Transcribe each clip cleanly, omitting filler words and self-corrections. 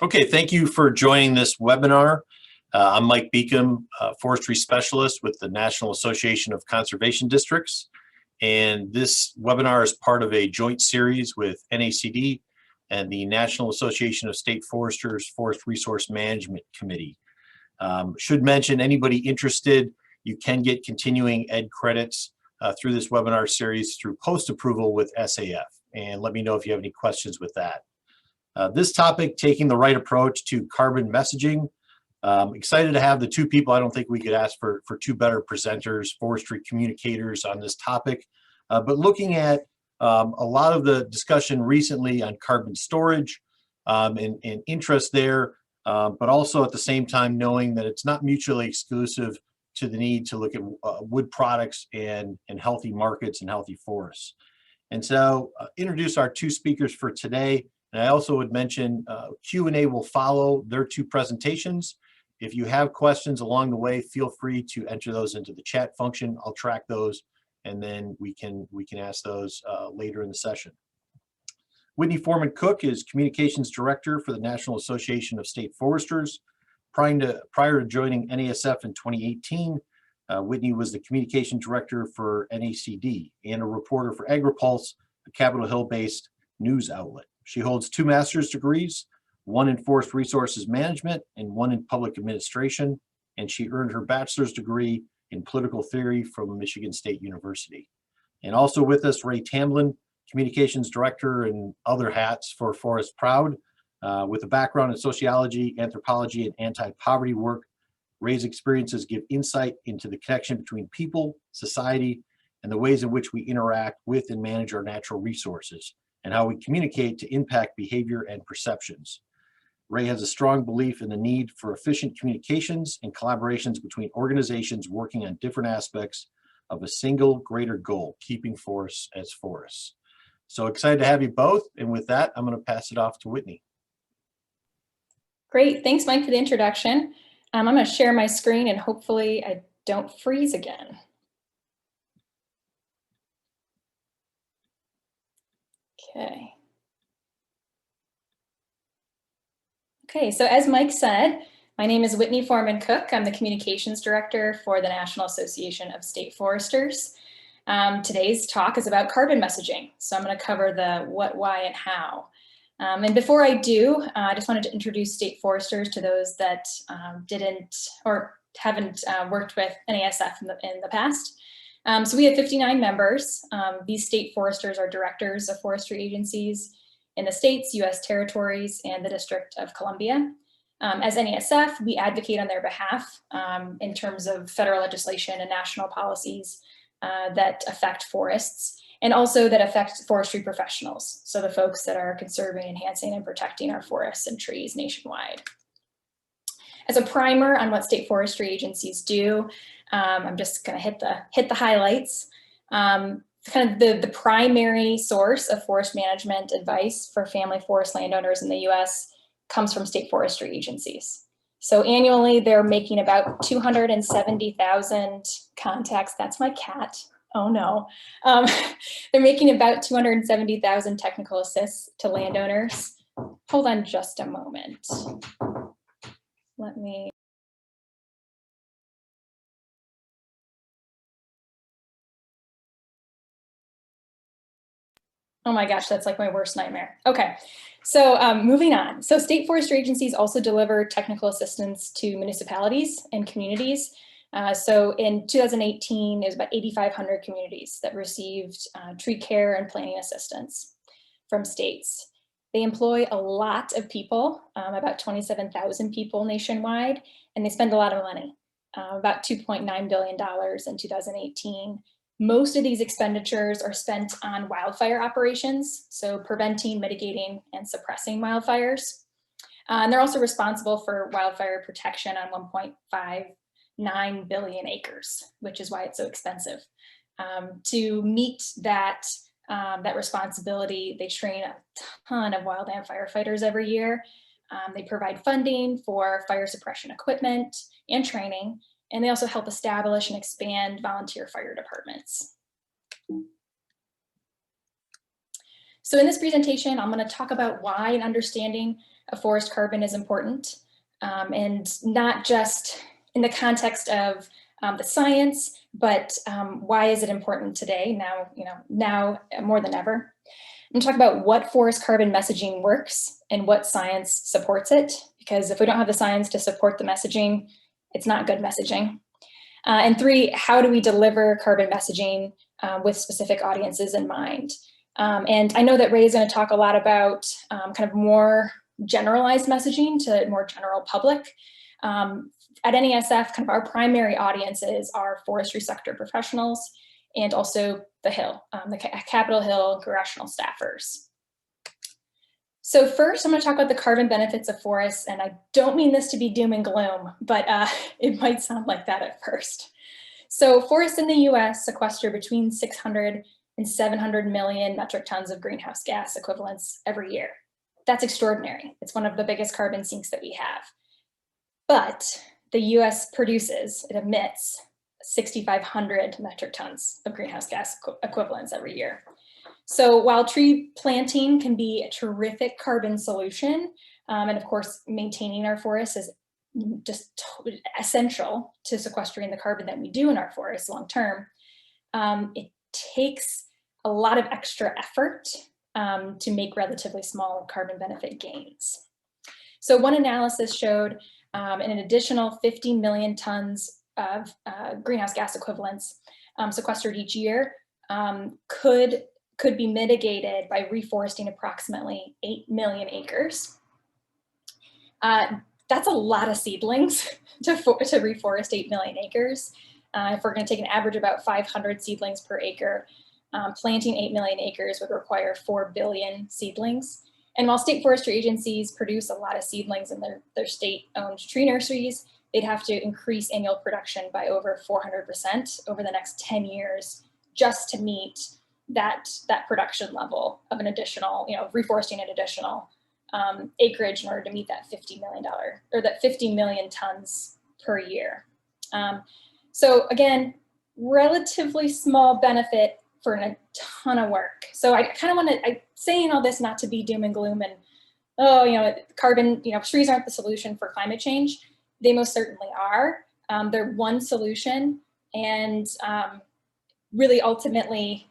Okay, thank you for joining this webinar. I'm Mike Beacom, Forestry Specialist with the National Association of Conservation Districts. And this webinar is part of a joint series with NACD and the National Association of State Foresters Forest Resource Management Committee. Should mention, anybody interested, you can get continuing ed credits through this webinar series through post-approval with SAF. And let me know if you have any questions with that. This topic, taking the right approach to carbon messaging. Excited to have the two people. I don't think we could ask for two better presenters, forestry communicators on this topic. But looking at a lot of the discussion recently on carbon storage and interest there, but also at the same time knowing that it's not mutually exclusive to the need to look at wood products and healthy markets and healthy forests. And so introduce our two speakers for today. And I also would mention Q&A will follow their two presentations. If you have questions along the way, feel free to enter those into the chat function. I'll track those, and then we can ask those later in the session. Whitney Forman-Cook is Communications Director for the National Association of State Foresters. Prior to joining NASF in 2018, Whitney was the Communication Director for NACD and a reporter for AgriPulse, a Capitol Hill-based news outlet. She holds 2 master's degrees, one in forest resources management and one in public administration, and she earned her bachelor's degree in political theory from Michigan State University. And also with us, Ray Tamblyn, communications director and other hats for Forest Proud, with a background in sociology, anthropology, and anti-poverty work. Ray's experiences give insight into the connection between people, society, and the ways in which we interact with and manage our natural resources, and how we communicate to impact behavior and perceptions. Ray has a strong belief in the need for efficient communications and collaborations between organizations working on different aspects of a single greater goal, keeping forests as forests. So excited to have you both. And with that, I'm going to pass it off to Whitney. Great. Thanks, Mike, for the introduction. I'm going to share my screen and hopefully I don't freeze again. Okay, so as Mike said, my name is Whitney Forman-Cook. I'm the Communications Director for the National Association of State Foresters. Today's talk is about carbon messaging. So I'm going to cover the what, why, and how. And before I do, I just wanted to introduce state foresters to those that didn't or haven't worked with NASF in the past. So we have 59 members. These state foresters are directors of forestry agencies in the states, US territories, and the District of Columbia. As NASF, we advocate on their behalf in terms of federal legislation and national policies that affect forests, and also that affect forestry professionals, so the folks that are conserving, enhancing, and protecting our forests and trees nationwide. As a primer on what state forestry agencies do, I'm just going to hit the highlights. Kind of the primary source of forest management advice for family forest landowners in the U.S. comes from state forestry agencies. So annually, they're making about 270,000 contacts. That's my cat. Oh no. They're making about 270,000 technical assists to landowners. Hold on just a moment. Let me. Oh my gosh, that's like my worst nightmare. Okay, so moving on. So state forestry agencies also deliver technical assistance to municipalities and communities. So in 2018, there's about 8,500 communities that received tree care and planting assistance from states. They employ a lot of people, about 27,000 people nationwide, and they spend a lot of money, about $2.9 billion in 2018. Most of these expenditures are spent on wildfire operations, so preventing, mitigating, and suppressing wildfires. And they're also responsible for wildfire protection on 1.59 billion acres, which is why it's so expensive. To meet that responsibility, they train a ton of wildland firefighters every year. They provide funding for fire suppression equipment and training, and they also help establish and expand volunteer fire departments. So in this presentation, I'm going to talk about why and understanding of forest carbon is important, and not just in the context of the science, but why is it important today, now more than ever. I'm gonna talk about what forest carbon messaging works and what science supports it, because if we don't have the science to support the messaging, it's not good messaging. And 3, how do we deliver carbon messaging with specific audiences in mind? And I know that Ray is going to talk a lot about kind of more generalized messaging to more general public. At NASF, kind of our primary audiences are forestry sector professionals and also the Hill, the Capitol Hill congressional staffers. So first, I'm going to talk about the carbon benefits of forests, and I don't mean this to be doom and gloom, but it might sound like that at first. So forests in the US sequester between 600 and 700 million metric tons of greenhouse gas equivalents every year. That's extraordinary. It's one of the biggest carbon sinks that we have. But the US it emits 6,500 metric tons of greenhouse gas equivalents every year. So while tree planting can be a terrific carbon solution, and of course, maintaining our forests is just essential to sequestering the carbon that we do in our forests long term, it takes a lot of extra effort to make relatively small carbon benefit gains. So one analysis showed an additional 50 million tons of greenhouse gas equivalents sequestered each year could be mitigated by reforesting approximately 8 million acres. That's a lot of seedlings to reforest 8 million acres. If we're going to take an average about 500 seedlings per acre, planting 8 million acres would require 4 billion seedlings. And while state forestry agencies produce a lot of seedlings in their state-owned tree nurseries, they'd have to increase annual production by over 400% over the next 10 years just to meet that production level of an additional, reforesting an additional acreage in order to meet that $50 million or that 50 million tons per year. So again, relatively small benefit for a ton of work. So I kind of want to, I'm saying all this not to be doom and gloom and, carbon, trees aren't the solution for climate change. They most certainly are. They're one solution, and really ultimately,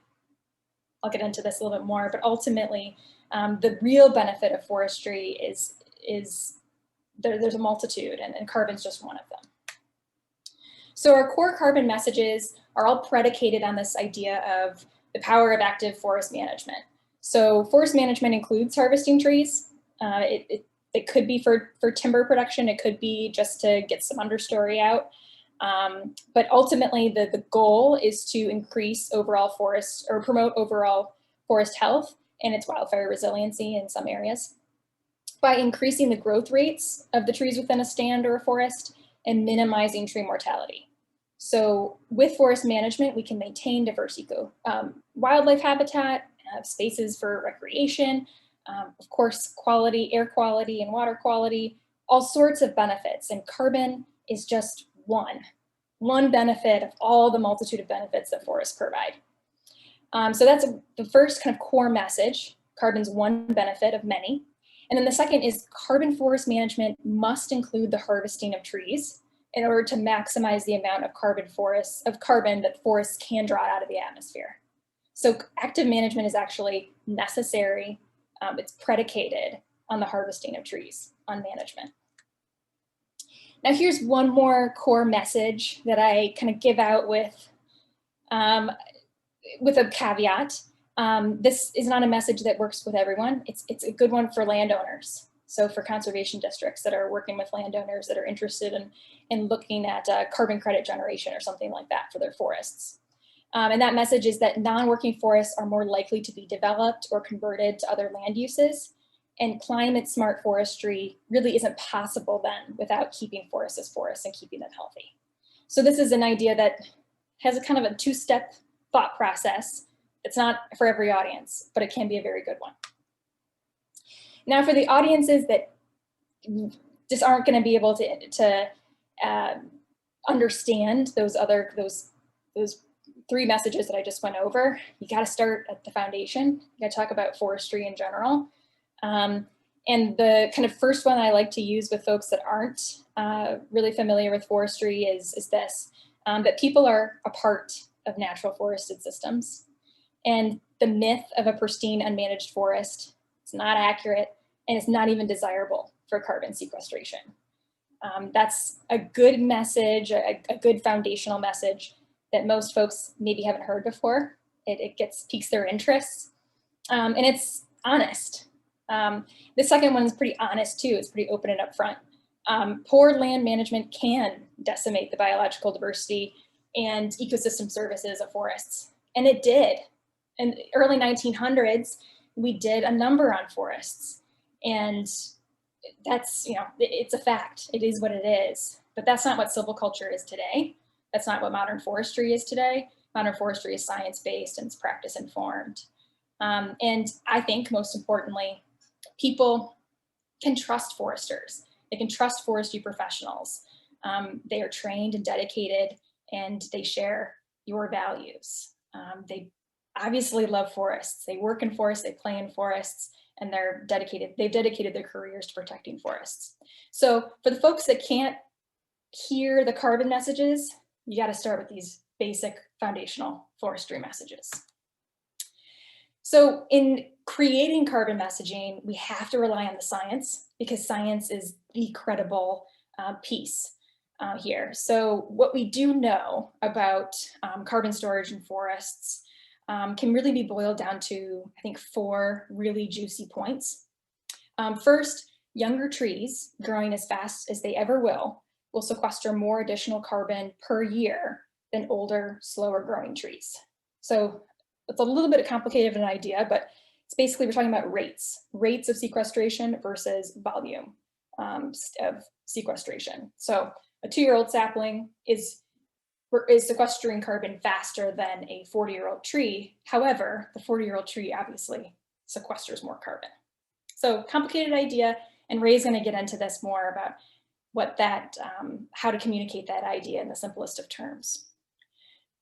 I'll get into this a little bit more, but ultimately the real benefit of forestry is there's a multitude, and carbon's just one of them. So our core carbon messages are all predicated on this idea of the power of active forest management. So forest management includes harvesting trees. It could be for timber production. It could be just to get some understory out. But ultimately, the goal is to increase overall forest or promote overall forest health and its wildfire resiliency in some areas by increasing the growth rates of the trees within a stand or a forest and minimizing tree mortality. So with forest management, we can maintain diverse wildlife habitat, spaces for recreation, of course, air quality and water quality, all sorts of benefits. And carbon is just one benefit of all the multitude of benefits that forests provide. So that's the first kind of core message. Carbon's one benefit of many. And then the second is carbon forest management must include the harvesting of trees in order to maximize the amount of carbon that forests can draw out of the atmosphere. So active management is actually necessary. It's predicated on the harvesting of trees, on management. Now here's one more core message that I kind of give out with a caveat. This is not a message that works with everyone. It's a good one for landowners. So for conservation districts that are working with landowners that are interested in looking at carbon credit generation or something like that for their forests. And that message is that non-working forests are more likely to be developed or converted to other land uses. And climate smart forestry really isn't possible then without keeping forests as forests and keeping them healthy. So this is an idea that has a kind of a two-step thought process. It's not for every audience, but it can be a very good one. Now for the audiences that just aren't going to be able to understand those three messages that I just went over, you got to start at the foundation. You got to talk about forestry in general. And the kind of first one I like to use with folks that aren't really familiar with forestry is this, that people are a part of natural forested systems. And the myth of a pristine, unmanaged forest is not accurate, and it's not even desirable for carbon sequestration. That's a good message, a good foundational message that most folks maybe haven't heard before. It piques their interest, and it's honest. The second one is pretty honest too. It's pretty open and upfront. Poor land management can decimate the biological diversity and ecosystem services of forests, and it did. In the early 1900s, we did a number on forests, and that's, it's a fact. It is what it is. But that's not what silviculture is today. That's not what modern forestry is today. Modern forestry is science-based and it's practice-informed. And I think most importantly, people can trust foresters. They can trust forestry professionals. They are trained and dedicated, and they share your values. They obviously love forests. They work in forests, they play in forests, and they've dedicated their careers to protecting forests. So for the folks that can't hear the carbon messages, you got to start with these basic foundational forestry messages. So in creating carbon messaging, we have to rely on the science, because science is the credible piece here. So what we do know about carbon storage in forests can really be boiled down to, I think, 4 really juicy points. First, younger trees growing as fast as they ever will sequester more additional carbon per year than older, slower growing trees. So it's a little bit complicated of an idea, but it's basically, we're talking about rates of sequestration versus volume of sequestration. So a 2-year-old sapling is sequestering carbon faster than a 40-year-old tree. However, the 40-year-old tree obviously sequesters more carbon. So complicated idea, and Ray's going to get into this more about what that, how to communicate that idea in the simplest of terms.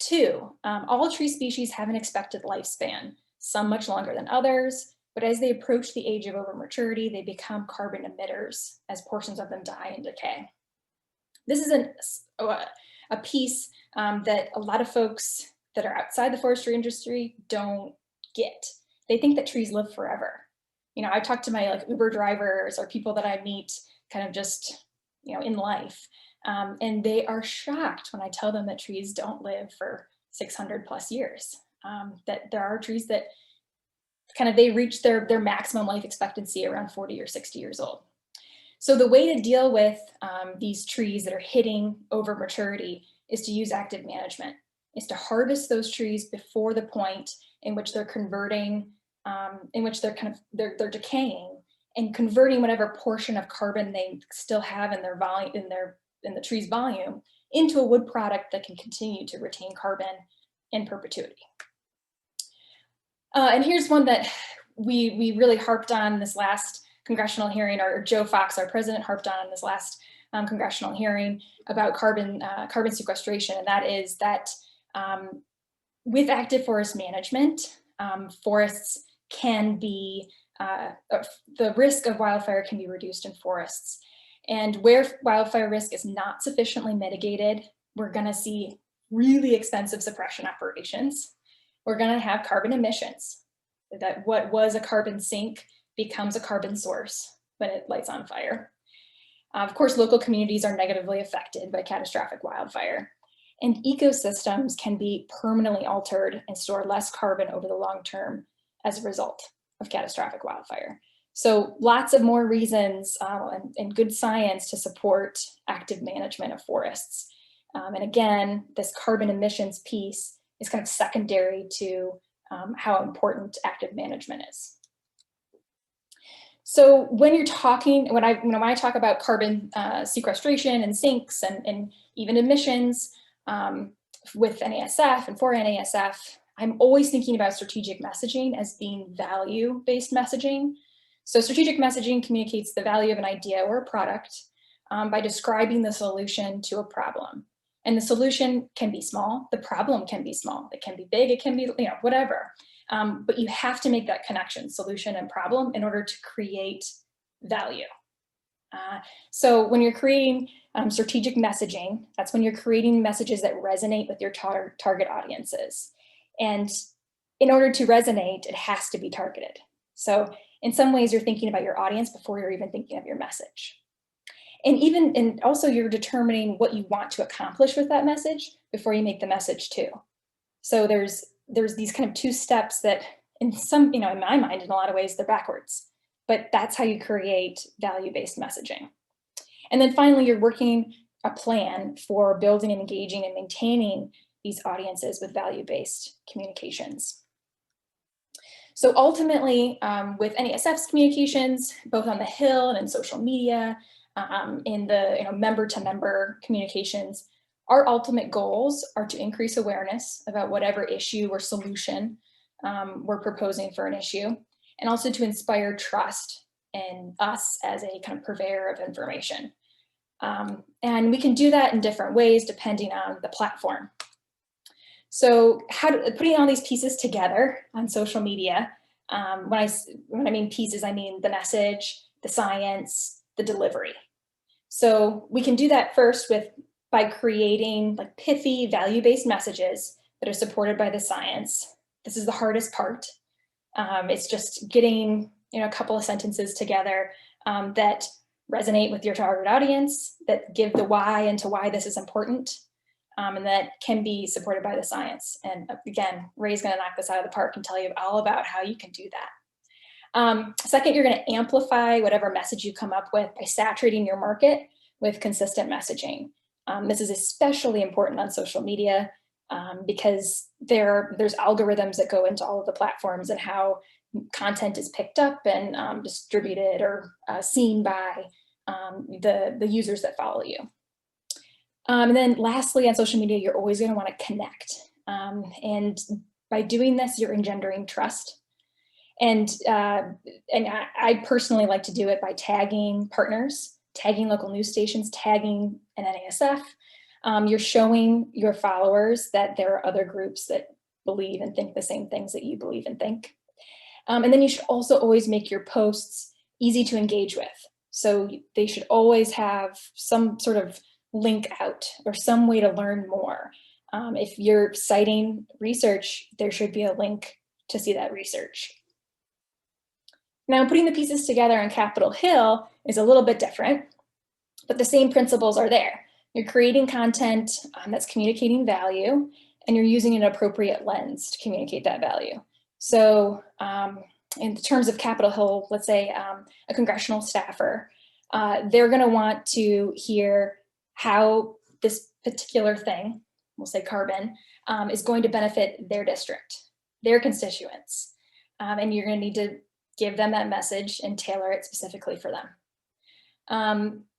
2, all tree species have an expected lifespan, some much longer than others, but as they approach the age of overmaturity, they become carbon emitters as portions of them die and decay. This is a piece that a lot of folks that are outside the forestry industry don't get. They think that trees live forever. I talk to my Uber drivers or people that I meet kind of just, in life, and they are shocked when I tell them that trees don't live for 600 plus years, that there are trees that they reach their maximum life expectancy around 40 or 60 years old. So the way to deal with these trees that are hitting over maturity is to use active management, is to harvest those trees before the point in which they're converting, in which they're decaying, and converting whatever portion of carbon they still have in their volume, in the tree's volume, into a wood product that can continue to retain carbon in perpetuity. And here's one that we really harped on this last congressional hearing, or Joe Fox, our president, harped on in this last congressional hearing about carbon sequestration, and that is that with active forest management, forests can be, the risk of wildfire can be reduced in forests. And where wildfire risk is not sufficiently mitigated, we're going to see really expensive suppression operations. We're going to have carbon emissions, that what was a carbon sink becomes a carbon source when it lights on fire. Of course, local communities are negatively affected by catastrophic wildfire, and ecosystems can be permanently altered and store less carbon over the long term as a result of catastrophic wildfire. So lots of more reasons and good science to support active management of forests. And again, this carbon emissions piece is kind of secondary to how important active management is. So when you're talking, when I talk about carbon sequestration and sinks and even emissions with NASF and for NASF, I'm always thinking about strategic messaging as being value-based messaging. So strategic messaging communicates the value of an idea or a product by describing the solution to a problem. And the solution can be small, the problem can be small, it can be big, it can be, whatever. But you have to make that connection, solution and problem, in order to create value. So when you're creating strategic messaging, that's when you're creating messages that resonate with your target audiences. And in order to resonate, it has to be targeted. So in some ways, you're thinking about your audience before you're even thinking of your message. And also you're determining what you want to accomplish with that message before you make the message too. So there's these kind of two steps that in some, in my mind, in a lot of ways, they're backwards, but that's how you create value-based messaging. And then finally, you're working a plan for building and engaging and maintaining these audiences with value-based communications. So ultimately, with NASF's communications, both on the Hill and in social media, in the member-to-member communications, our ultimate goals are to increase awareness about whatever issue or solution we're proposing for an issue, and also to inspire trust in us as a kind of purveyor of information. And we can do that in different ways depending on the platform. So putting all these pieces together on social media, when I mean pieces, I mean the message, the science, the delivery. So we can do that first by creating like pithy value-based messages that are supported by the science. This is the hardest part. It's just getting a couple of sentences together that resonate with your target audience, that give the why into why this is important, and that can be supported by the science. And again, Ray's going to knock this out of the park and tell you all about how you can do that. Second, you're going to amplify whatever message you come up with by saturating your market with consistent messaging. This is especially important on social media because there's algorithms that go into all of the platforms and how content is picked up and distributed or seen by the users that follow you. And then lastly, on social media, you're always going to want to connect. And by doing this, you're engendering trust. And I personally like to do it by tagging partners, tagging local news stations, tagging an NASF. You're showing your followers that there are other groups that believe and think the same things that you believe and think. And then you should also always make your posts easy to engage with. So they should always have some sort of link out or some way to learn more. If you're citing research, there should be a link to see that research. Now, putting the pieces together on Capitol Hill is a little bit different, but the same principles are there. You're creating content that's communicating value, and you're using an appropriate lens to communicate that value. So in terms of Capitol Hill, let's say a congressional staffer, they're going to want to hear how this particular thing, we'll say carbon, is going to benefit their district, their constituents. And you're going to need to give them that message and tailor it specifically for them.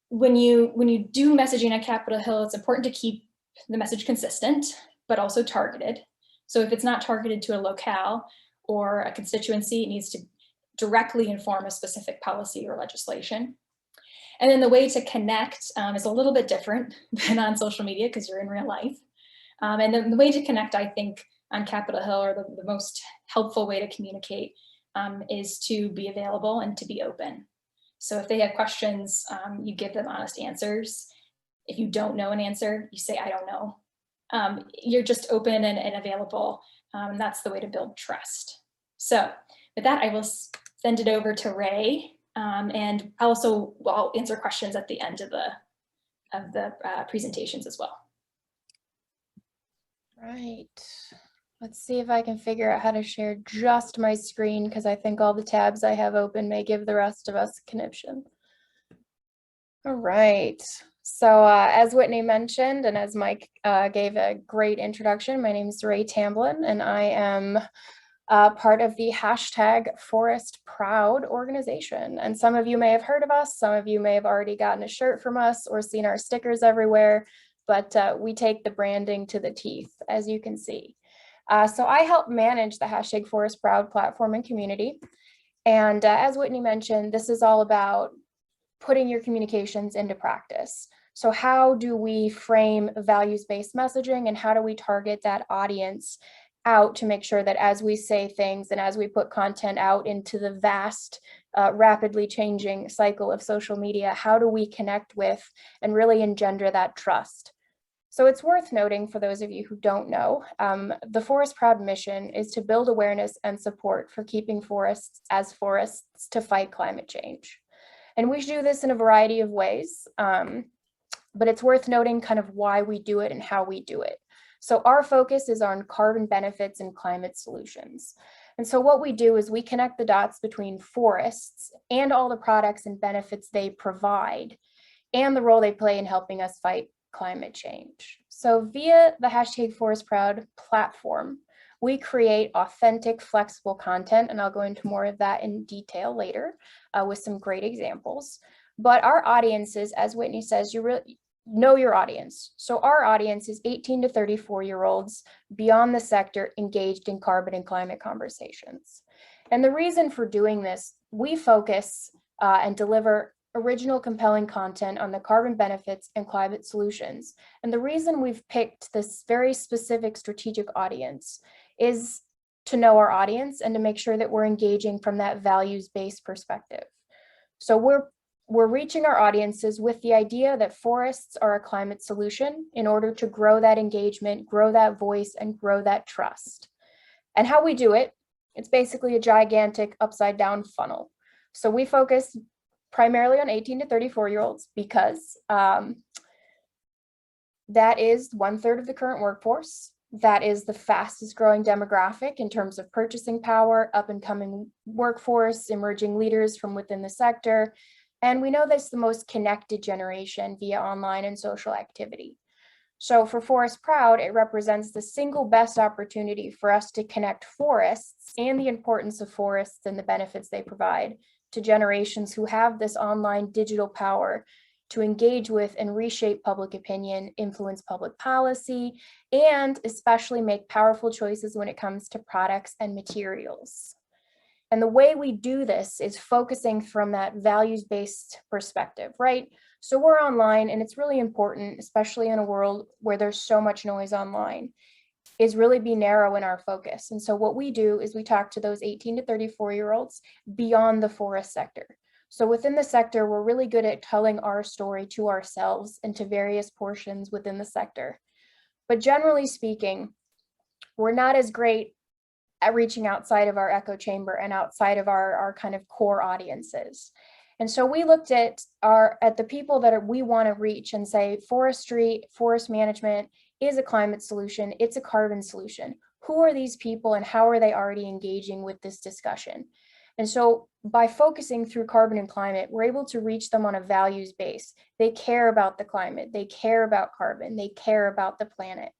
When you do messaging at Capitol Hill, it's important to keep the message consistent, but also targeted. So if it's not targeted to a locale or a constituency, it needs to directly inform a specific policy or legislation. And then the way to connect is a little bit different than on social media because you're in real life. And the way to connect, I think, on Capitol Hill, or the most helpful way to communicate is to be available and to be open. So if they have questions, you give them honest answers. If you don't know an answer, you say, I don't know. You're just open and available. That's the way to build trust. So with that, I will send it over to Ray. And I'll answer questions at the end of the presentations as well. Right. Let's see if I can figure out how to share just my screen, because I think all the tabs I have open may give the rest of us a conniption. All right. So as Whitney mentioned, and as Mike gave a great introduction, my name is Ray Tamblyn, and I am part of the #ForestProud organization. And some of you may have heard of us, some of you may have already gotten a shirt from us or seen our stickers everywhere, but we take the branding to the teeth, as you can see. So I help manage the #ForestProud platform and community. And as Whitney mentioned, this is all about putting your communications into practice. So how do we frame values-based messaging, and how do we target that audience out to make sure that as we say things and as we put content out into the vast rapidly changing cycle of social media, how do we connect with and really engender that trust? So it's worth noting, for those of you who don't know, the Forest Proud mission is to build awareness and support for keeping forests as forests to fight climate change. And we do this in a variety of ways, but it's worth noting kind of why we do it and how we do it. So our focus is on carbon benefits and climate solutions. And so what we do is we connect the dots between forests and all the products and benefits they provide and the role they play in helping us fight climate change. So via the #ForestProud platform, we create authentic, flexible content, and I'll go into more of that in detail later with some great examples. But our audiences, as Whitney says, you really know your audience. So our audience is 18 to 34-year-olds beyond the sector engaged in carbon and climate conversations. And the reason for doing this, we focus and deliver original, compelling content on the carbon benefits and climate solutions. And the reason we've picked this very specific strategic audience is to know our audience and to make sure that we're engaging from that values-based perspective. So we're reaching our audiences with the idea that forests are a climate solution in order to grow that engagement, grow that voice, and grow that trust. And how we do it, it's basically a gigantic upside down funnel. So we focus primarily on 18 to 34-year-olds because that is 1/3 of the current workforce. That is the fastest growing demographic in terms of purchasing power, up and coming workforce, emerging leaders from within the sector. And we know that's the most connected generation via online and social activity. So for Forest Proud, it represents the single best opportunity for us to connect forests and the importance of forests and the benefits they provide to generations who have this online digital power to engage with and reshape public opinion, influence public policy, and especially make powerful choices when it comes to products and materials. And the way we do this is focusing from that values-based perspective, right? So we're online, and it's really important, especially in a world where there's so much noise online, is really be narrow in our focus. And so what we do is we talk to those 18 to 34-year-olds beyond the forest sector. So within the sector, we're really good at telling our story to ourselves and to various portions within the sector. But generally speaking, we're not as great at reaching outside of our echo chamber and outside of our kind of core audiences. And so we looked at the people that we want to reach and say forestry, forest management is a climate solution, it's a carbon solution. Who are these people and how are they already engaging with this discussion? And so by focusing through carbon and climate, we're able to reach them on a values base. They care about the climate, they care about carbon, they care about the planet.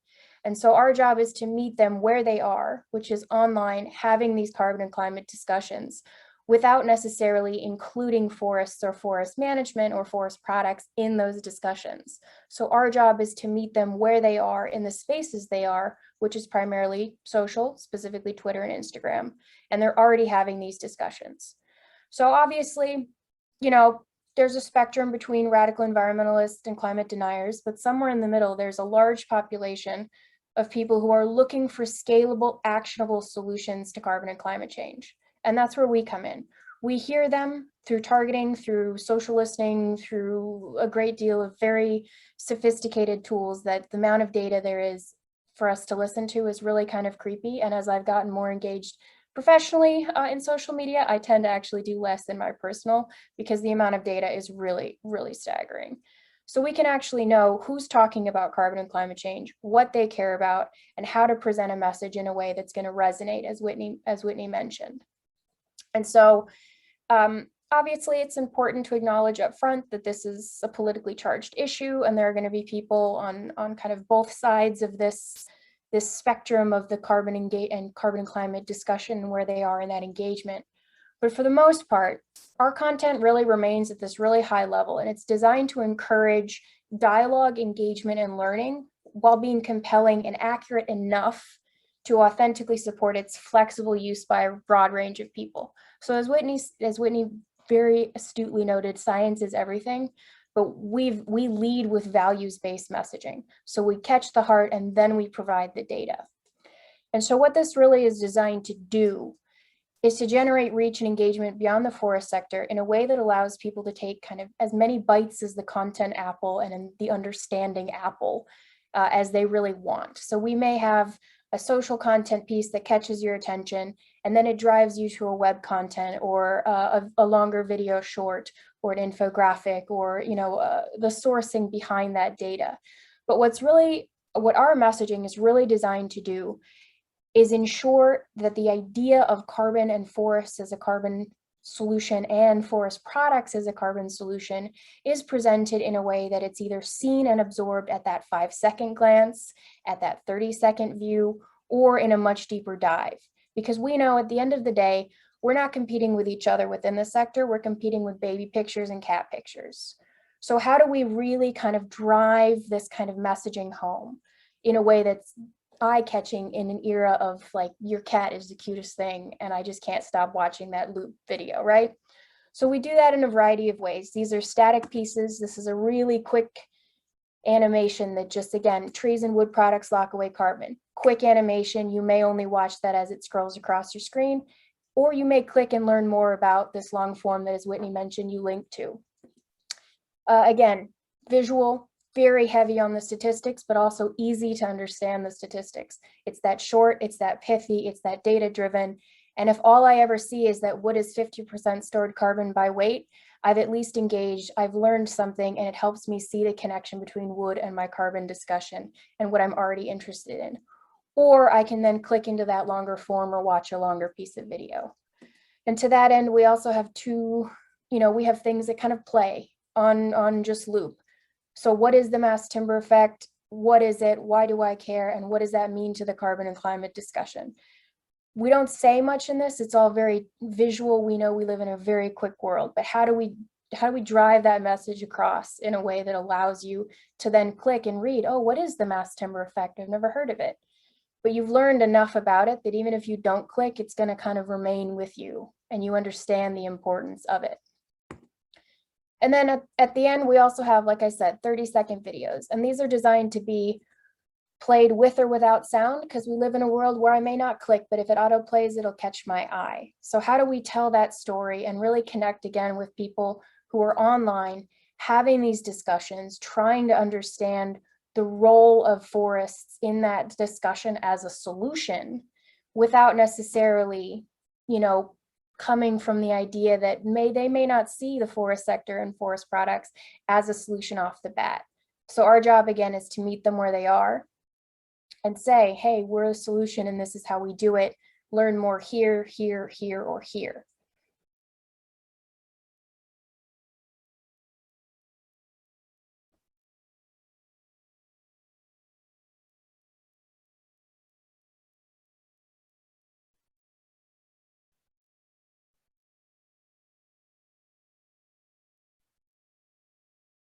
And so our job is to meet them where they are, which is online, having these carbon and climate discussions without necessarily including forests or forest management or forest products in those discussions. So our job is to meet them where they are in the spaces they are, which is primarily social, specifically Twitter and Instagram, and they're already having these discussions. So obviously, you know, there's a spectrum between radical environmentalists and climate deniers, but somewhere in the middle, there's a large population of people who are looking for scalable, actionable solutions to carbon and climate change. And that's where we come in. We hear them through targeting, through social listening, through a great deal of very sophisticated tools that the amount of data there is for us to listen to is really kind of creepy. And as I've gotten more engaged professionally in social media, I tend to actually do less in my personal because the amount of data is really, really staggering. So we can actually know who's talking about carbon and climate change, what they care about, and how to present a message in a way that's going to resonate, as Whitney mentioned. And so obviously it's important to acknowledge up front that this is a politically charged issue, and there are going to be people on kind of both sides of this spectrum of the carbon and climate discussion where they are in that engagement. But for the most part, our content really remains at this really high level, and it's designed to encourage dialogue, engagement, and learning while being compelling and accurate enough to authentically support its flexible use by a broad range of people. So as Whitney very astutely noted, science is everything, but we lead with values-based messaging. So we catch the heart and then we provide the data. And so what this really is designed to do is to generate reach and engagement beyond the forest sector in a way that allows people to take kind of as many bites as the content apple and in the understanding apple as they really want. So we may have a social content piece that catches your attention, and then it drives you to a web content or a longer video short or an infographic or the sourcing behind that data. But what our messaging is really designed to do is ensure that the idea of carbon and forests as a carbon solution and forest products as a carbon solution is presented in a way that it's either seen and absorbed at that 5-second glance, at that 30-second view, or in a much deeper dive. Because we know at the end of the day, we're not competing with each other within the sector, we're competing with baby pictures and cat pictures. So how do we really kind of drive this kind of messaging home in a way that's eye-catching in an era of like, your cat is the cutest thing and I just can't stop watching that loop video, right? So we do that in a variety of ways. These are static pieces. This is a really quick animation that just, again, trees and wood products lock away carbon. Quick animation, you may only watch that as it scrolls across your screen, or you may click and learn more about this long form that, as Whitney mentioned, you link to. Again, visual, very heavy on the statistics, but also easy to understand the statistics. It's that short, it's that pithy, it's that data driven. And if all I ever see is that wood is 50% stored carbon by weight, I've at least engaged, I've learned something, and it helps me see the connection between wood and my carbon discussion and what I'm already interested in. Or I can then click into that longer form or watch a longer piece of video. And to that end, we also have we have things that kind of play on just loop. So what is the mass timber effect? What is it? Why do I care? And what does that mean to the carbon and climate discussion? We don't say much in this. It's all very visual. We know we live in a very quick world, but how do we drive that message across in a way that allows you to then click and read, oh, what is the mass timber effect? I've never heard of it. But you've learned enough about it that even if you don't click, it's going to kind of remain with you and you understand the importance of it. And then at the end, we also have, like I said, 30-second videos. And these are designed to be played with or without sound, because we live in a world where I may not click, but if it auto plays, it'll catch my eye. So how do we tell that story and really connect again with people who are online, having these discussions, trying to understand the role of forests in that discussion as a solution without necessarily, coming from the idea that they may not see the forest sector and forest products as a solution off the bat. So our job again is to meet them where they are and say, hey, we're a solution and this is how we do it. Learn more here, here, here, or here.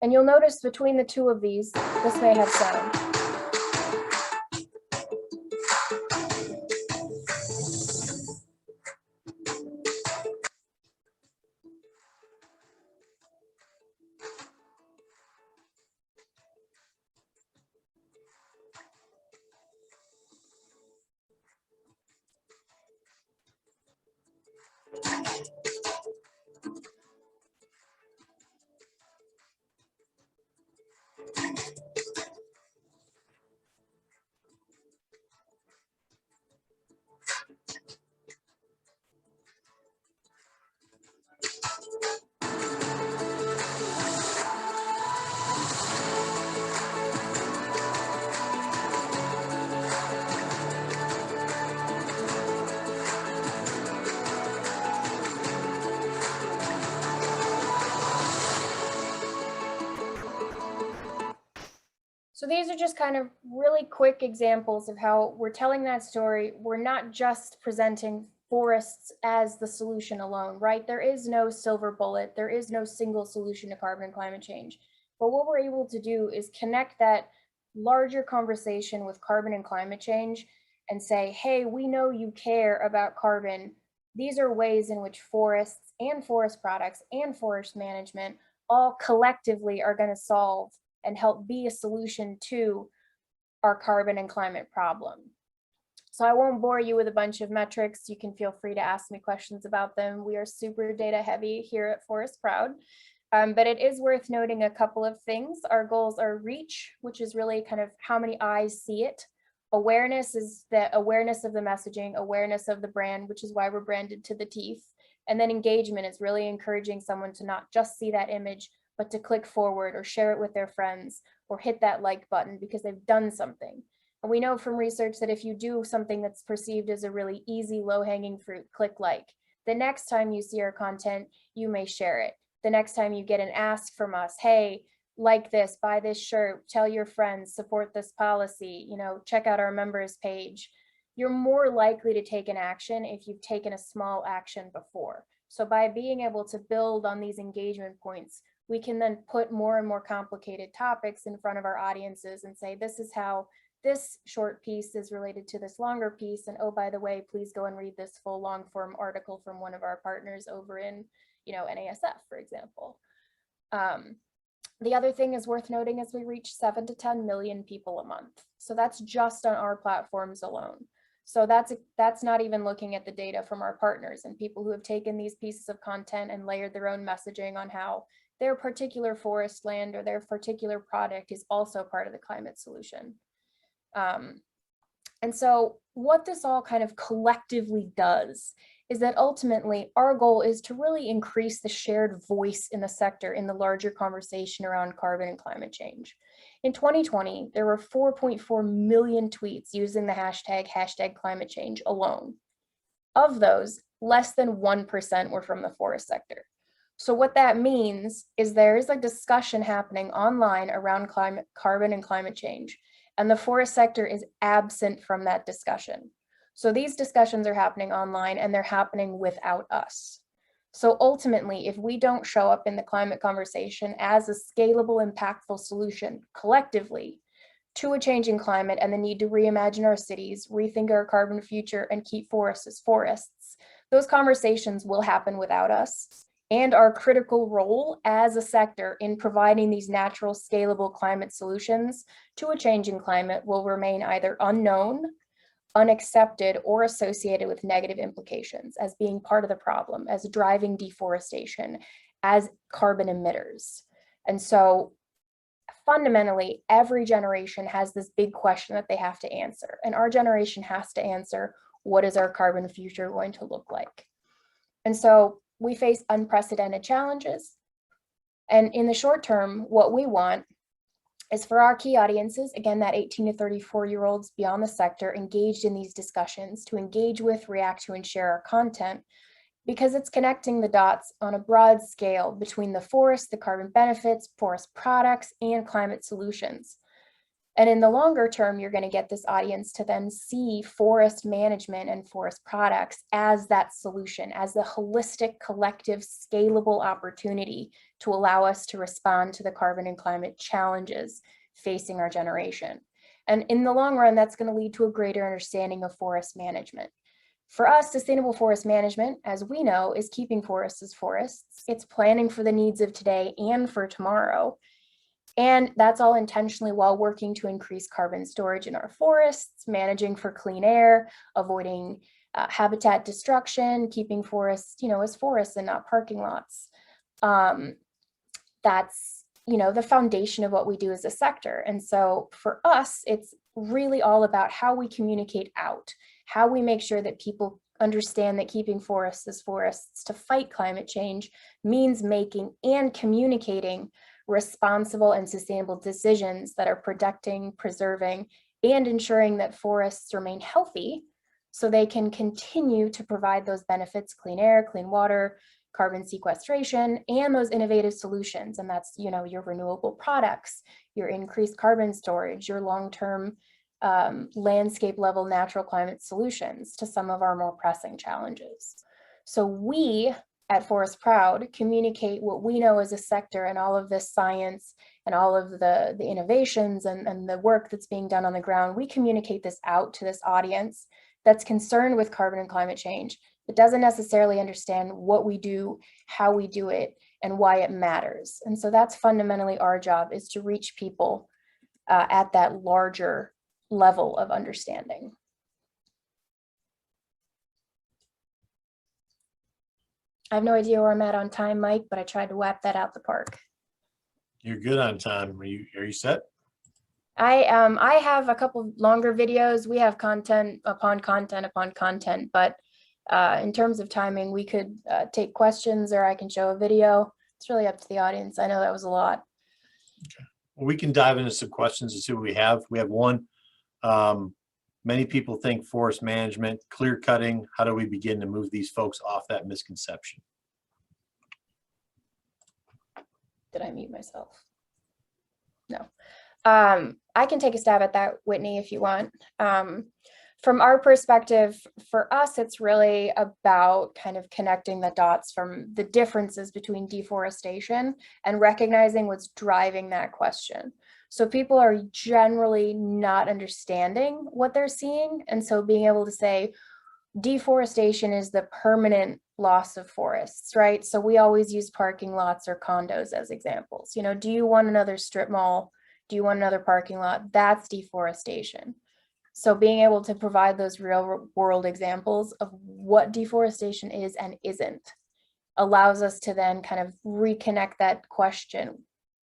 And you'll notice between the two of these, this may have sound. So these are just kind of really quick examples of how we're telling that story. We're not just presenting forests as the solution alone, right? There is no silver bullet. There is no single solution to carbon and climate change. But what we're able to do is connect that larger conversation with carbon and climate change and say, hey, we know you care about carbon. These are ways in which forests and forest products and forest management all collectively are going to solve and help be a solution to our carbon and climate problem. So I won't bore you with a bunch of metrics. You can feel free to ask me questions about them. We are super data heavy here at Forest Proud. But it is worth noting a couple of things. Our goals are reach, which is really kind of how many eyes see it. Awareness is the awareness of the messaging, awareness of the brand, which is why we're branded to the teeth. And then engagement is really encouraging someone to not just see that image, but to click forward or share it with their friends or hit that like button because they've done something. And we know from research that if you do something that's perceived as a really easy, low-hanging fruit, click like. The next time you see our content, you may share it. The next time you get an ask from us, hey, like this, buy this shirt, tell your friends, support this policy, you know, check out our members page. You're more likely to take an action if you've taken a small action before. So by being able to build on these engagement points, we can then put more and more complicated topics in front of our audiences and say, this is how this short piece is related to this longer piece. And oh, by the way, please go and read this full long form article from one of our partners over in, you know, NASF, for example. The other thing is worth noting is we reach 7 to 10 million people a month. So that's just on our platforms alone. So that's not even looking at the data from our partners and people who have taken these pieces of content and layered their own messaging on how their particular forest land or their particular product is also part of the climate solution. And so what this all kind of collectively does is that ultimately our goal is to really increase the shared voice in the sector in the larger conversation around carbon and climate change. In 2020, there were 4.4 million tweets using the hashtag climate change alone. Of those, less than 1% were from the forest sector. So what that means is there is a discussion happening online around carbon and climate change, and the forest sector is absent from that discussion. So these discussions are happening online and they're happening without us. So ultimately, if we don't show up in the climate conversation as a scalable, impactful solution collectively to a changing climate and the need to reimagine our cities, rethink our carbon future, and keep forests as forests, those conversations will happen without us. And our critical role as a sector in providing these natural, scalable climate solutions to a changing climate will remain either unknown, unaccepted, or associated with negative implications as being part of the problem, as driving deforestation, as carbon emitters. And so fundamentally, every generation has this big question that they have to answer. And our generation has to answer, what is our carbon future going to look like? And so we face unprecedented challenges. And in the short term, what we want is for our key audiences, again, that 18 to 34-year-olds beyond the sector engaged in these discussions, to engage with, react to, and share our content, because it's connecting the dots on a broad scale between the forest, the carbon benefits, forest products, and climate solutions. And in the longer term, you're going to get this audience to then see forest management and forest products as that solution, as the holistic, collective, scalable opportunity to allow us to respond to the carbon and climate challenges facing our generation. And in the long run, that's going to lead to a greater understanding of forest management. For us, sustainable forest management, as we know, is keeping forests as forests. It's planning for the needs of today and for tomorrow. And that's all intentionally while working to increase carbon storage in our forests, managing for clean air, avoiding habitat destruction, keeping forests, as forests and not parking lots. That's, the foundation of what we do as a sector. And so for us, it's really all about how we communicate out, how we make sure that people understand that keeping forests as forests to fight climate change means making and communicating responsible and sustainable decisions that are protecting, preserving, and ensuring that forests remain healthy so they can continue to provide those benefits, clean air, clean water, carbon sequestration, and those innovative solutions. And that's, your renewable products, your increased carbon storage, your long-term landscape level natural climate solutions to some of our more pressing challenges. So we at Forest Proud communicate what we know as a sector and all of this science and all of the innovations and the work that's being done on the ground. We communicate this out to this audience that's concerned with carbon and climate change, but doesn't necessarily understand what we do, how we do it, and why it matters. And so that's fundamentally our job, is to reach people at that larger level of understanding. I have no idea where I'm at on time, Mike, but I tried to whap that out the park. You're good on time. Are you set? I have a couple longer videos. We have content upon content upon content, but in terms of timing, we could take questions or I can show a video. It's really up to the audience. I know that was a lot. Okay. Well, we can dive into some questions and see what we have. We have one. Many people think forest management, clear cutting. How do we begin to move these folks off that misconception? Did I mute myself? No. I can take a stab at that, Whitney, if you want. From our perspective, for us, it's really about kind of connecting the dots from the differences between deforestation and recognizing what's driving that question. So people are generally not understanding what they're seeing. And so being able to say deforestation is the permanent loss of forests, right? So we always use parking lots or condos as examples. You know, do you want another strip mall? Do you want another parking lot? That's deforestation. So being able to provide those real world examples of what deforestation is and isn't allows us to then kind of reconnect that question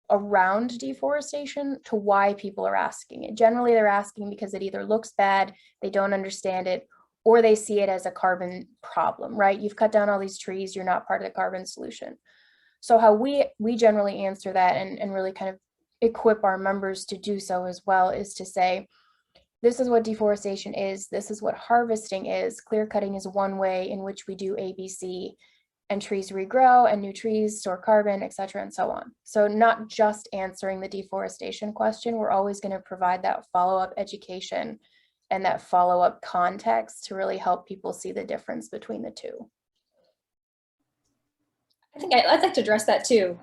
around deforestation to why people are asking it. Generally, they're asking because it either looks bad, they don't understand it, or they see it as a carbon problem, right? You've cut down all these trees, you're not part of the carbon solution. So how we generally answer that and really kind of equip our members to do so as well is to say, this is what deforestation is, this is what harvesting is. Clear cutting is one way in which we do ABC, and trees regrow and new trees store carbon, et cetera, and so on. So not just answering the deforestation question, we're always going to provide that follow-up education and that follow-up context to really help people see the difference between the two. I think I'd like to address that too.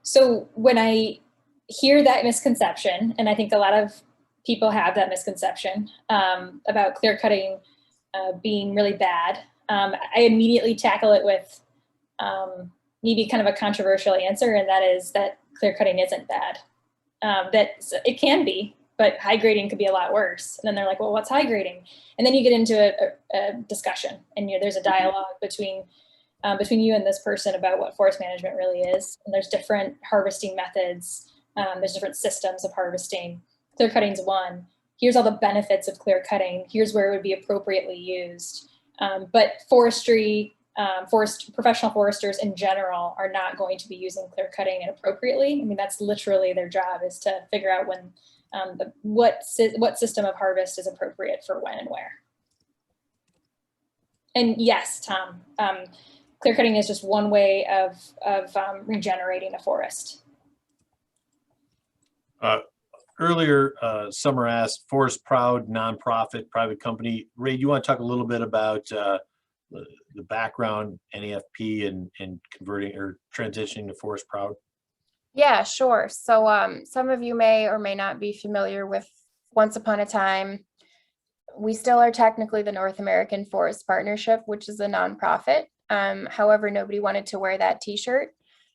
So when I hear that misconception, and I think a lot of people have that misconception about clear cutting being really bad, I immediately tackle it with maybe kind of a controversial answer, and that is that clear cutting isn't bad. That it can be, but high grading could be a lot worse. And then they're like, well, what's high grading? And then you get into a discussion, and there's a dialogue between you and this person about what forest management really is. And there's different harvesting methods. There's different systems of harvesting. Clear cutting is one. Here's all the benefits of clear cutting. Here's where it would be appropriately used. But forestry, professional foresters in general are not going to be using clear cutting inappropriately. I mean, that's literally their job, is to figure out when, what system of harvest is appropriate for when and where. And yes, Tom, clear cutting is just one way of regenerating a forest. Earlier, Summer asked, Forest Proud, nonprofit, private company. Ray, do you want to talk a little bit about the background, NAFP, and converting or transitioning to Forest Proud? Yeah, sure. So some of you may or may not be familiar with Once Upon a Time. We still are technically the North American Forest Partnership, which is a nonprofit. However, nobody wanted to wear that t-shirt.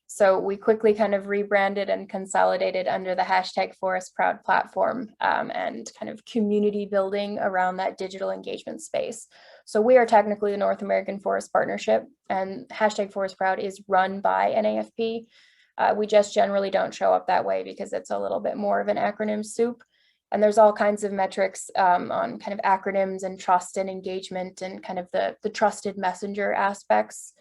So we quickly kind of rebranded and consolidated under the #ForestProud platform and kind of community building around that digital engagement space. So we are technically the North American Forest Partnership, and #ForestProud is run by NAFP. We just generally don't show up that way because it's a little bit more of an acronym soup. And there's all kinds of metrics on kind of acronyms and trust and engagement and kind of the trusted messenger aspects.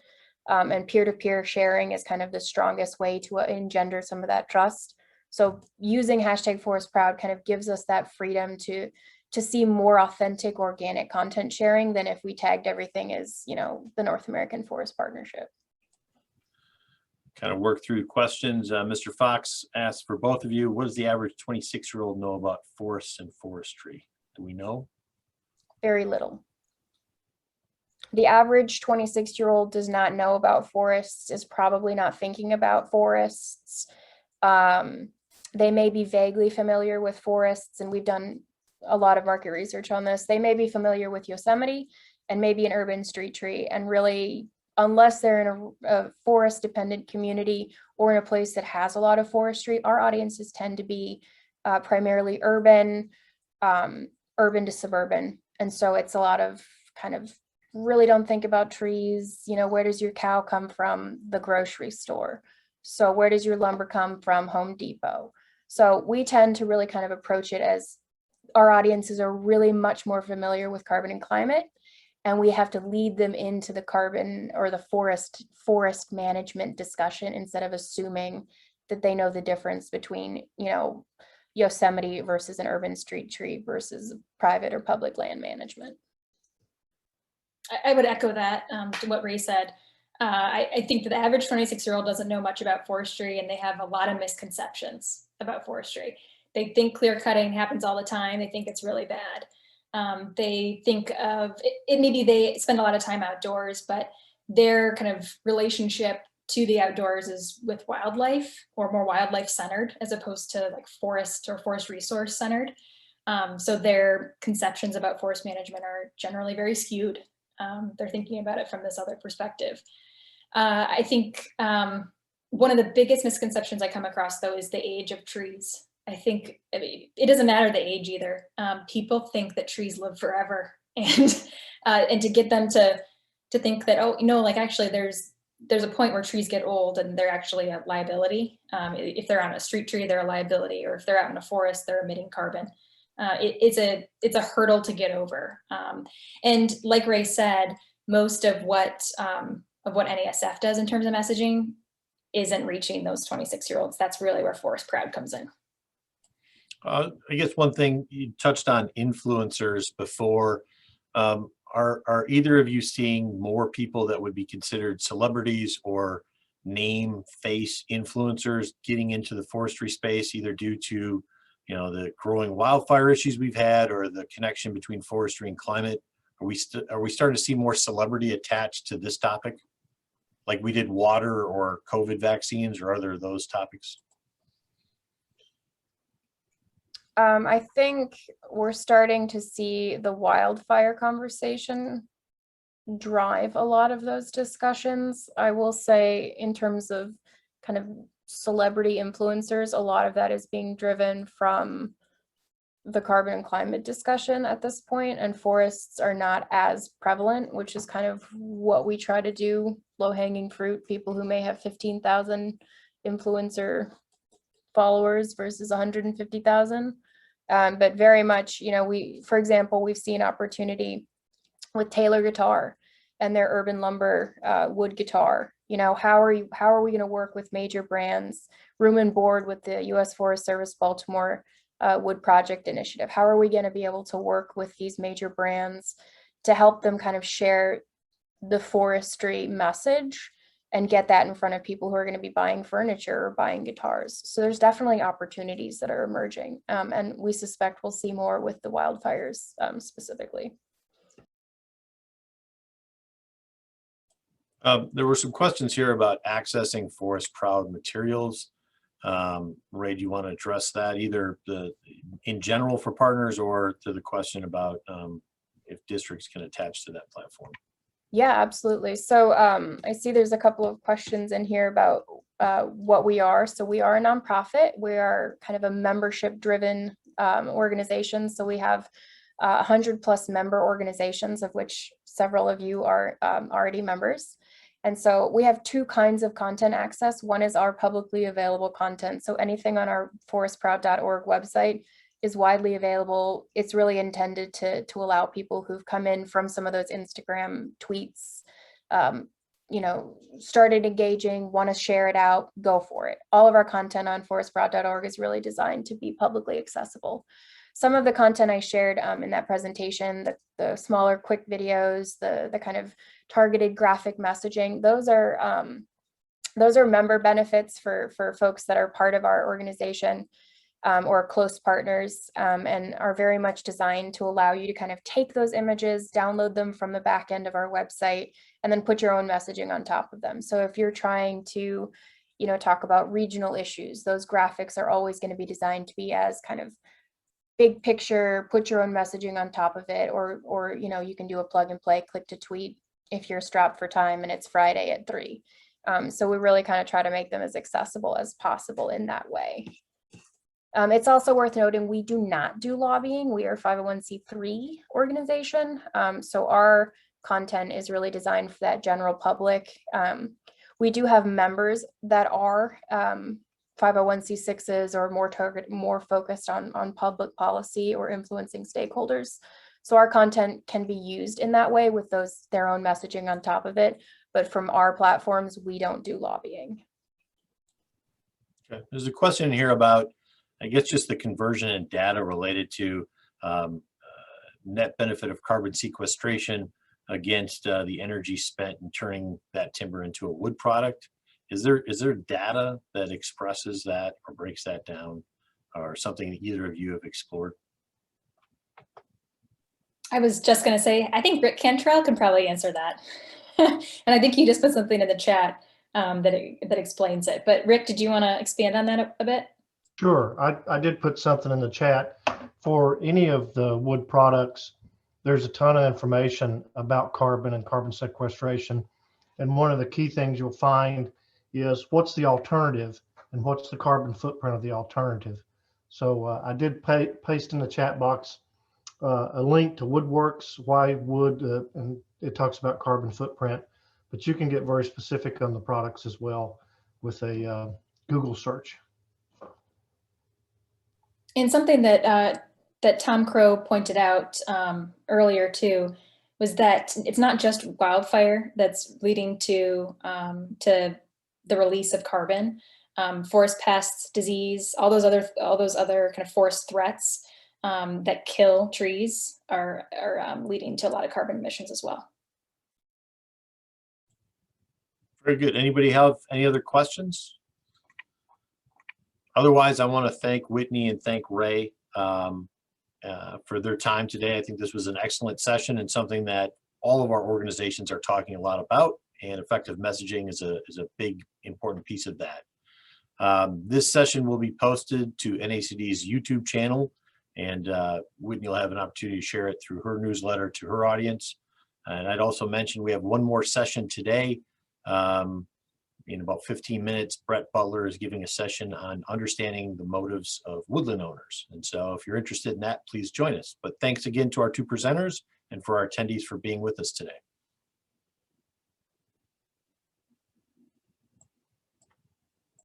And peer-to-peer sharing is kind of the strongest way to engender some of that trust. So using #ForestProud kind of gives us that freedom to see more authentic organic content sharing than if we tagged everything as, the North American Forest Partnership. Kind of work through questions. Mr. Fox asked for both of you, what does the average 26-year-old know about forests and forestry? Do we know? Very little. The average 26-year-old does not know about forests, is probably not thinking about forests. They may be vaguely familiar with forests, and we've done a lot of market research on this. They may be familiar with Yosemite and maybe an urban street tree, and really, unless they're in a forest-dependent community or in a place that has a lot of forestry, our audiences tend to be primarily urban to suburban. And so it's a lot of kind of really don't think about trees. You know, where does your cow come from? The grocery store. So where does your lumber come from? Home Depot. So we tend to really kind of approach it as our audiences are really much more familiar with carbon and climate, and we have to lead them into the carbon or the forest management discussion instead of assuming that they know the difference between, you know, Yosemite versus an urban street tree versus private or public land management. I would echo that to what Ray said. I think that the average 26-year-old doesn't know much about forestry, and they have a lot of misconceptions about forestry. They think clear cutting happens all the time. They think it's really bad. They think of it, maybe they spend a lot of time outdoors, but their kind of relationship to the outdoors is with wildlife, or more wildlife centered, as opposed to like forest or forest resource centered. So their conceptions about forest management are generally very skewed. They're thinking about it from this other perspective. I think one of the biggest misconceptions I come across, though, is the age of trees. I mean, it doesn't matter the age either. People think that trees live forever, and to get them to think that, oh, no, like actually there's a point where trees get old and they're actually a liability. If they're on a street tree, they're a liability, or if they're out in a forest, they're emitting carbon. It's a hurdle to get over. And like Ray said, most of what NASF does in terms of messaging isn't reaching those 26-year-olds. That's really where Forest Proud comes in. I guess one thing you touched on influencers before. Are either of you seeing more people that would be considered celebrities or name face influencers getting into the forestry space, either due to, you know, the growing wildfire issues we've had, or the connection between forestry and climate? Are we starting to see more celebrity attached to this topic, like we did water or COVID vaccines or other of those topics? I think we're starting to see the wildfire conversation drive a lot of those discussions. I will say, in terms of kind of celebrity influencers, a lot of that is being driven from the carbon and climate discussion at this point, and forests are not as prevalent, which is kind of what we try to do. Low-hanging fruit, people who may have 15,000 influencer followers versus 150,000. But very much, you know, for example, we've seen opportunity with Taylor Guitar and their urban lumber wood guitar. You know, how are we going to work with major brands, room and board with the U.S. Forest Service Baltimore Wood Project Initiative? How are we going to be able to work with these major brands to help them kind of share the forestry message and get that in front of people who are going to be buying furniture or buying guitars? So there's definitely opportunities that are emerging, and we suspect we'll see more with the wildfires specifically. There were some questions here about accessing forest proud materials. Ray, do you want to address that, either in general for partners, or to the question about if districts can attach to that platform? Yeah, absolutely. So I see there's a couple of questions in here about what we are. So we are a nonprofit. We are kind of a membership-driven organization. So we have 100+ member organizations, of which several of you are already members. And so we have two kinds of content access. One is our publicly available content. So anything on our forestproud.org website is widely available. It's really intended to allow people who've come in from some of those Instagram tweets, you know, started engaging, want to share it out, go for it. All of our content on forestproud.org is really designed to be publicly accessible. Some of the content I shared in that presentation, the smaller quick videos, the kind of targeted graphic messaging, those are member benefits for folks that are part of our organization or close partners, and are very much designed to allow you to kind of take those images, download them from the back end of our website, and then put your own messaging on top of them. So if you're trying to, you know, talk about regional issues, those graphics are always going to be designed to be as kind of big picture, put your own messaging on top of it, or you know, you can do a plug and play, click to tweet if you're strapped for time and it's Friday at 3. So we really kind of try to make them as accessible as possible in that way. It's also worth noting we do not do lobbying. We are a 501c3 organization. So our content is really designed for that general public. We do have members that are 501c6s or more focused on public policy or influencing stakeholders. So our content can be used in that way with their own messaging on top of it. But from our platforms, we don't do lobbying. Okay. There's a question here about, I guess, just the conversion and data related to net benefit of carbon sequestration against the energy spent in turning that timber into a wood product. Is there data that expresses that or breaks that down, or something that either of you have explored? I was just going to say, I think Rick Cantrell can probably answer that. And I think he just put something in the chat that explains it. But Rick, did you want to expand on that a bit? Sure. I did put something in the chat. For any of the wood products, there's a ton of information about carbon and carbon sequestration. And one of the key things you'll find is what's the alternative and what's the carbon footprint of the alternative. So I did paste in the chat box a link to Woodworks, why wood, and it talks about carbon footprint, but you can get very specific on the products as well with a Google search. And something that Tom Crow pointed out earlier too was that it's not just wildfire that's leading to the release of carbon. Forest pests, disease, all those other kind of forest threats that kill trees are leading to a lot of carbon emissions as well. Very good. Anybody have any other questions? Otherwise, I want to thank Whitney and thank Ray for their time today. I think this was an excellent session and something that all of our organizations are talking a lot about, and effective messaging is a big, important piece of that. This session will be posted to NACD's YouTube channel, and Whitney will have an opportunity to share it through her newsletter to her audience. And I'd also mention we have one more session today. In about 15 minutes, Brett Butler is giving a session on understanding the motives of woodland owners. And so if you're interested in that, please join us. But thanks again to our two presenters and for our attendees for being with us today.